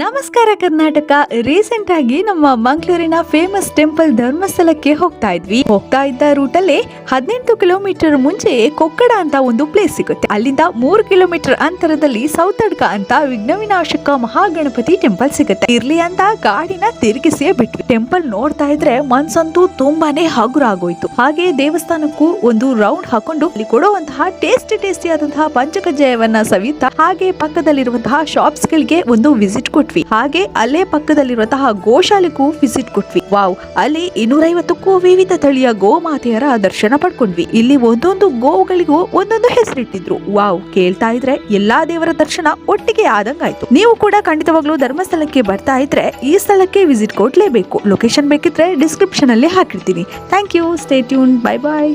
ನಮಸ್ಕಾರ ಕರ್ನಾಟಕ. ರೀಸೆಂಟ್ ಆಗಿ ನಮ್ಮ ಮಂಗಳೂರಿನ ಫೇಮಸ್ ಟೆಂಪಲ್ ಧರ್ಮಸ್ಥಳಕ್ಕೆ ಹೋಗ್ತಾ ಇದ್ದ ರೂಟ್ ಅಲ್ಲಿ 18 ಕಿಲೋಮೀಟರ್ ಮುಂಚೆ ಕೊಕ್ಕಡ ಅಂತ ಒಂದು ಪ್ಲೇಸ್ ಸಿಗುತ್ತೆ. ಅಲ್ಲಿಂದ 3 ಕಿಲೋಮೀಟರ್ ಅಂತರದಲ್ಲಿ ಸೌತಡ್ಕ ಅಂತ ವಿಘ್ನ ವಿನಾಶಕ ಮಹಾಗಣಪತಿ ಟೆಂಪಲ್ ಸಿಗುತ್ತೆ. ಇರ್ಲಿ ಅಂತ ಗಾಡಿನ ತಿರುಗಿಸೇ ಬಿಟ್ವಿ. ಟೆಂಪಲ್ ನೋಡ್ತಾ ಇದ್ರೆ ಮನ್ಸಂತೂ ತುಂಬಾನೇ ಹಗುರ ಆಗೋಯ್ತು. ಹಾಗೆ ದೇವಸ್ಥಾನಕ್ಕೂ ಒಂದು ರೌಂಡ್ ಹಾಕೊಂಡು ಅಲ್ಲಿ ಕೊಡುವಂತಹ ಟೇಸ್ಟಿ ಆದಂತಹ ಪಂಚಕಜ್ಜಾಯವನ್ನ ಸವಿತಾ ಹಾಗೆ ಪಕ್ಕದಲ್ಲಿರುವಂತಹ ಶಾಪ್ಸ್ ಗಳಿಗೆ ಒಂದು ವಿಸಿಟ್ ಕೊಟ್ವಿ. ಹಾಗೆ ಅಲ್ಲೇ ಪಕ್ಕದಲ್ಲಿರುವಂತಹ ಗೋಶಾಲೆಗೂ ವಿಸಿಟ್ ಕೊಟ್ವಿ. ವಾವ್, ಅಲ್ಲಿ 250ಕ್ಕೂ ವಿವಿಧ ತಳಿಯ ಗೋಮಾತೆಯರ ದರ್ಶನ ಪಡ್ಕೊಂಡ್ವಿ. ಇಲ್ಲಿ ಒಂದೊಂದು ಗೋವುಗಳಿಗೂ ಒಂದೊಂದು ಹೆಸರಿಟ್ಟಿದ್ರು. ವಾವ್, ಕೇಳ್ತಾ ಇದ್ರೆ ಎಲ್ಲಾ ದೇವರ ದರ್ಶನ ಒಟ್ಟಿಗೆ ಆದಂಗಾಯ್ತು. ನೀವು ಕೂಡ ಖಂಡಿತವಾಗ್ಲೂ ಧರ್ಮಸ್ಥಳಕ್ಕೆ ಬರ್ತಾ ಇದ್ರೆ ಈ ಸ್ಥಳಕ್ಕೆ ವಿಸಿಟ್ ಕೊಡ್ಲೇಬೇಕು. ಲೊಕೇಶನ್ ಬೇಕಿದ್ರೆ ಡಿಸ್ಕ್ರಿಪ್ಷನ್ ಅಲ್ಲಿ ಹಾಕಿರ್ತೀನಿ. Thank you. Stay tune. Bye bye.